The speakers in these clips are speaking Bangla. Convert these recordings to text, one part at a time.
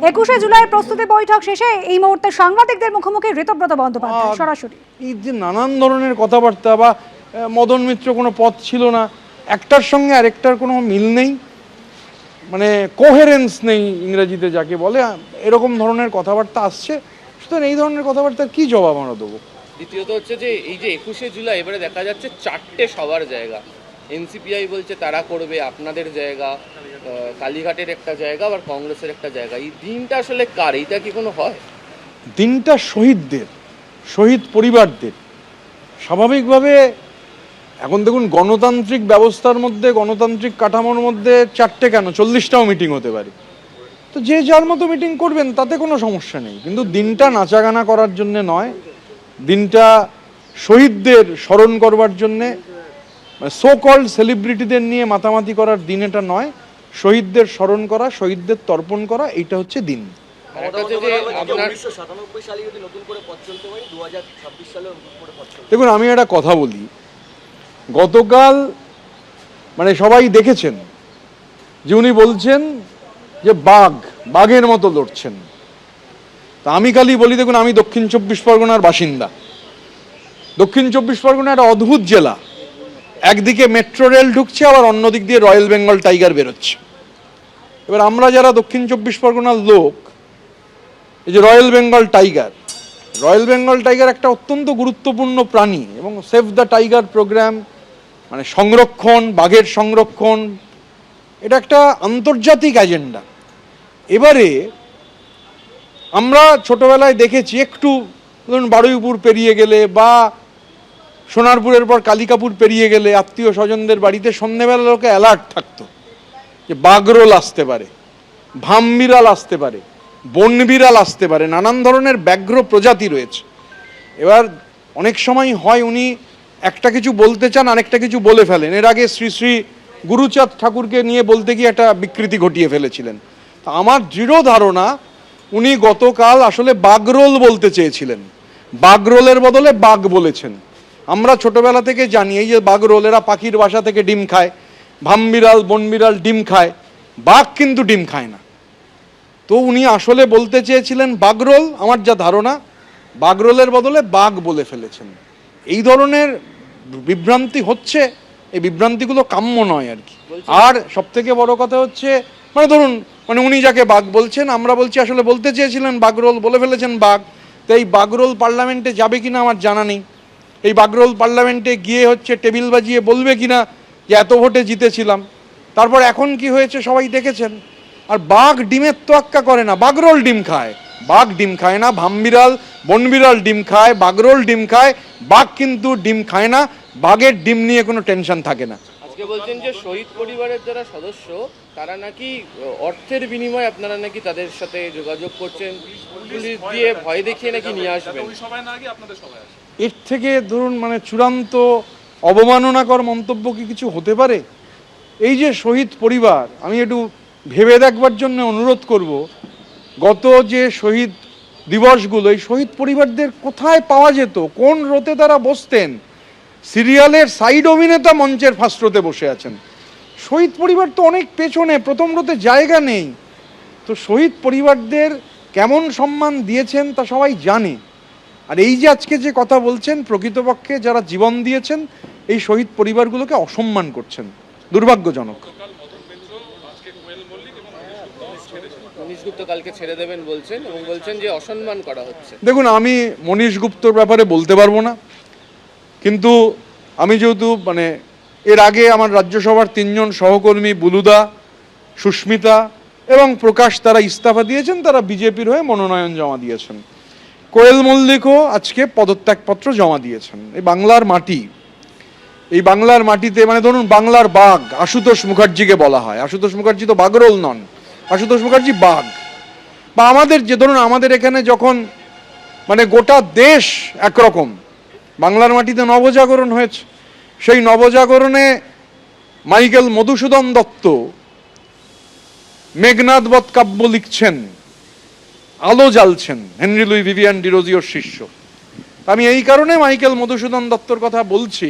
21শে জুলাইয়ের প্রস্তুতি বৈঠক শেষে এই মুহূর্তে সাংবাদিকদের মুখোমুখি ঋতব্রত বন্দ্যোপাধ্যায় সরাসরি। এই যে নানান ধরনের কথাবার্তা বা মদন মিত্র কোনো পথ ছিল না, একটার সঙ্গে আরেকটার কোনো মিল নেই, মানে কোহেরেন্স নেই ইংরেজিতে যাকে বলে, এরকম ধরনের কথাবার্তা আসছে। সুতরাং এই ধরনের কথাবার্তার কি জবাব আমরা দেবো? দ্বিতীয়ত হচ্ছে যে এই যে 21শে জুলাই এবারে দেখা যাচ্ছে চারটে সবার জায়গা, এনসিপিআই বলছে তারা করবে, আপনাদের জায়গা, কালীঘাটের একটা জায়গা, আবার কংগ্রেসের একটা জায়গা। এই দিনটা আসলে কার? এইটা কি কোনো হয়? দিনটা শহীদদের, শহীদ পরিবারদের। স্বাভাবিকভাবে এখন দেখুন, গণতান্ত্রিক ব্যবস্থার মধ্যে, গণতান্ত্রিক কাঠামোর মধ্যে চারটে কেন 40টাও মিটিং হতে পারে, তো যে যার মতো মিটিং করবেন, তাতে কোনো সমস্যা নেই। কিন্তু দিনটা নাচাগানা করার জন্যে নয়, দিনটা শহীদদের স্মরণ করবার জন্যে, সো কল্ড সেলিব্রিটিদের নিয়ে মাতামাতি করার দিন এটা নয়। শহীদদের স্মরণ করা, শহীদদের তর্পণ করা, এইটা হচ্ছে দিন। দেখুন, আমি একটা কথা বলি, গতকাল মানে সবাই দেখেছেন যে উনি বলছেন যে বাঘের মতো লড়ছেন। তা আমি খালি বলি, দেখুন, আমি দক্ষিণ 24 পরগনার বাসিন্দা। দক্ষিণ 24 পরগনা একটা অদ্ভুত জেলা। একদিকে মেট্রো রেল ঢুকছে, আবার অন্যদিক দিয়ে রয়্যাল বেঙ্গল টাইগার বেরোচ্ছে। এবার আমরা যারা দক্ষিণ 24 পরগনার লোক, এই যে রয়্যাল বেঙ্গল টাইগার একটা অত্যন্ত গুরুত্বপূর্ণ প্রাণী, এবং সেভ দ্য টাইগার প্রোগ্রাম, মানে সংরক্ষণ, বাঘের সংরক্ষণ, এটা একটা আন্তর্জাতিক এজেন্ডা। এবারে আমরা ছোটবেলায় দেখেছি, একটু ধরুন বারুইপুর পেরিয়ে গেলে বা সোনারপুরের পর কালিকাপুর পেরিয়ে গেলে আত্মীয় স্বজনদের বাড়িতে সন্ধ্যেবেলা লোকে অ্যালার্ট থাকতো যে বাঘরোল আসতে পারে, ভামবিড়াল আসতে পারে, বনবিড়াল আসতে পারে, নানান ধরনের ব্যাঘ্র প্রজাতি রয়েছে। এবার অনেক সময় হয় উনি একটা কিছু বলতে চান, আরেকটা কিছু বলে ফেলেন। এর আগে শ্রী শ্রী গুরুচাঁদ ঠাকুরকে নিয়ে বলতে গিয়ে একটা বিকৃতি ঘটিয়ে ফেলেছিলেন। তা আমার দৃঢ় ধারণা উনি গতকাল আসলে বাঘরোল বলতে চেয়েছিলেন, বাঘরোলের বদলে বাঘ বলেছেন। আমরা ছোটবেলা থেকে জানি এই যে বাঘরোল, এরা পাখির বাসা থেকে ডিম খায়, ভামবিড়াল বনবিড়াল ডিম খায়, বাঘ কিন্তু ডিম খায় না। তো উনি আসলে বলতে চেয়েছিলেন বাঘরোল, আমার যা ধারণা বাঘরোলের বদলে বাঘ বলে ফেলেছেন। এই ধরনের বিভ্রান্তি হচ্ছে, এই বিভ্রান্তিগুলো কাম্য নয় আর কি। আর সব থেকে বড় কথা হচ্ছে, মানে ধরুন, মানে উনি যাকে বাঘ বলছেন, আমরা বলছি আসলে বলতে চেয়েছিলেন বাঘরোল, বলে ফেলেছেন বাঘ। তো এই বাঘরোল পার্লামেন্টে যাবে কিনা আমার জানা নেই। এই বাঘরোল পার্লামেন্টে গিয়ে হচ্ছে টেবিল বাজিয়ে বলবে কিনা যে এত ভোটে জিতেছিলাম। তারপর এখন কি হয়েছে সবাই দেখেছেন। আর বাঘ ডিমের তোয়াক্কা করে না, বাঘরোল ডিম খায়। বাঘ ডিম খায় না, ভামবিড়াল বনবিড়াল ডিম খায়, বাঘরোল ডিম খায়, বাঘ কিন্তু ডিম খায় না। বাঘের ডিম নিয়ে কোনো টেনশন থাকে না। আজকে বলছেন যে শহীদ পরিবারের যারা সদস্য, তারা নাকি অর্থের বিনিময়ে আপনারা নাকি তাদের সাথে যোগাযোগ করছেন, পুলিশ দিয়ে ভয় দেখিয়ে নাকি নিয়ে আসবেন। এর থেকে ধরুন মানে চূড়ান্ত অবমাননাকর মন্তব্য কি কিছু হতে পারে? এই যে শহীদ পরিবার, আমি একটু ভেবে দেখবার জন্য অনুরোধ করব, গত যে শহীদ দিবসগুলো, এই শহীদ পরিবারদের কোথায় পাওয়া যেত, কোন রোতে তারা বসতেন? সিরিয়ালের সাইড অভিনেতা মঞ্চের ফার্স্ট রোতে বসে আছেন। শহীদ পরিবার তো অনেক পেছনে, প্রথম রোতে জায়গা নেই। তো শহীদ পরিবারদের কেমন সম্মান দিয়েছেন তা সবাই জানে। আর এই যে আজকে যে কথা বলছেন, প্রকৃতপক্ষে যারা জীবন দিয়েছেন এই শহীদ পরিবারগুলোকে অসম্মান করছেন, দুর্ভাগ্যজনক। মনীশ গুপ্ত কালকে ছেড়ে দেবেন বলছেন, এবং বলছেন যে অসম্মান করা হচ্ছে। দেখুন, আমি মনীশ গুপ্তর ব্যাপারে বলতে পারবো না, কিন্তু আমি যেহেতু মানে এর আগে আমার রাজ্যসভার 3 জন সহকর্মী বুলুদা, সুস্মিতা এবং প্রকাশ, তারা ইস্তফা দিয়েছেন, তারা বিজেপির হয়ে মনোনয়ন জমা দিয়েছেন। কোয়েল মল্লিকও আজকে পদত্যাগপত্র জমা দিয়েছেন। এই বাংলার মাটি, এই বাংলার মাটিতে মানে ধরুন বাংলার বাঘ আশুতোষ মুখার্জিকে বলা হয়। আশুতোষ মুখার্জি তো বাঘরোল নন, আশুতোষ মুখার্জি বাঘ। বা আমাদের যে ধরুন আমাদের এখানে যখন মানে গোটা দেশ একরকম, বাংলার মাটিতে নবজাগরণ হয়েছে, সেই নবজাগরণে মাইকেল মধুসূদন দত্ত মেঘনাদ বধ কাব্য লিখছেন, আলো জ্বালছেন, হেনরি লুই ভিভিয়ান ডিরোজিওর শিষ্য। আমি এই কারণে মাইকেল মধুসূদন দত্তর কথা বলছি,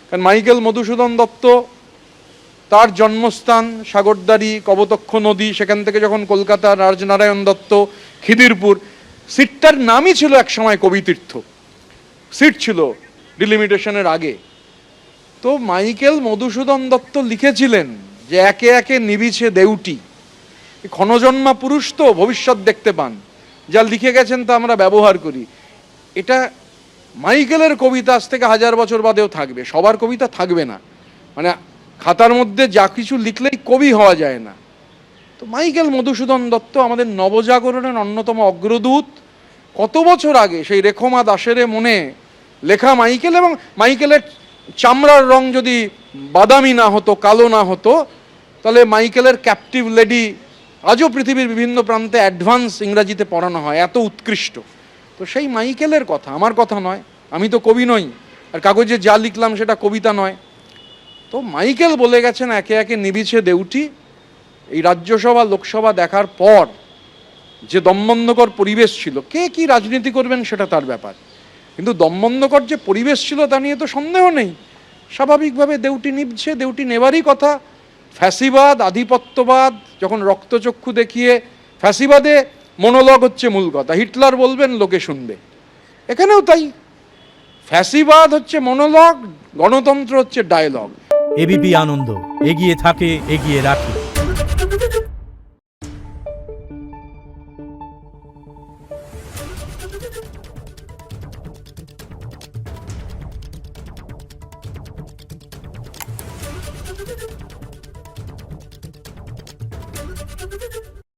কারণ মাইকেল মধুসূদন দত্ত তার জন্মস্থান সাগরদাড়ি, কবতক্ষ নদী, সেখান থেকে যখন কলকাতা, রাজনারায়ণ দত্ত, খিদিরপুর, সিটটার নামই ছিল একসময় কবিতীর্থ, সিট ছিল ডিলিমিটেশনের আগে। তো মাইকেল মধুসূদন দত্ত লিখেছিলেন যে একে একে নিবিছে দেউটি। ক্ষণজন্মা পুরুষ তো ভবিষ্যৎ দেখতে পান, যা লিখে গেছেন তা আমরা ব্যবহার করি। এটা মাইকেলের কবিতা আজ থেকে 1000 বছর বাদেও থাকবে, সবার কবিতা থাকবে না। মানে খাতার মধ্যে যা কিছু লিখলেই কবি হওয়া যায় না। তো মাইকেল মধুসূদন দত্ত আমাদের নবজাগরণের অন্যতম অগ্রদূত। কত বছর আগে সেই রেখমা দাসের মনে লেখা মাইকেল, এবং মাইকেলের চামড়ার রং যদি বাদামি না হতো, কালো না হতো, তাহলে মাইকেলের ক্যাপটিভ লেডি আজও পৃথিবীর বিভিন্ন প্রান্তে অ্যাডভান্স ইংরাজিতে পড়ানো হয়, এত উৎকৃষ্ট। তো সেই মাইকেলের কথা, আমার কথা নয়, আমি তো কবি নই, আর কাগজে যা লিখলাম সেটা কবিতা নয়। তো মাইকেল বলে গেছেন একে একে নিবিছে দেউটি। এই রাজ্যসভা লোকসভা দেখার পর যে দমবন্ধকর পরিবেশ ছিল, কে কি রাজনীতি করবেন সেটা তার ব্যাপার, কিন্তু দমবন্ধকর যে পরিবেশ ছিল তা নিয়ে তো সন্দেহ নেই। স্বাভাবিকভাবে দেউটি নিভছে, দেউটি নেবারই কথা। ফ্যাসিবাদ, আধিপত্যবাদ যখন রক্তচক্ষু দেখিয়ে, ফ্যাসিবাদে মনোলগ হচ্ছে মূল কথা, হিটলার বলবেন লোকে শুনবে, এখানেও তাই। ফ্যাসিবাদ হচ্ছে মনোলগ, গণতন্ত্র হচ্ছে ডায়লগ। এবিপি আনন্দ, এগিয়ে থাকে, এগিয়ে রাখে।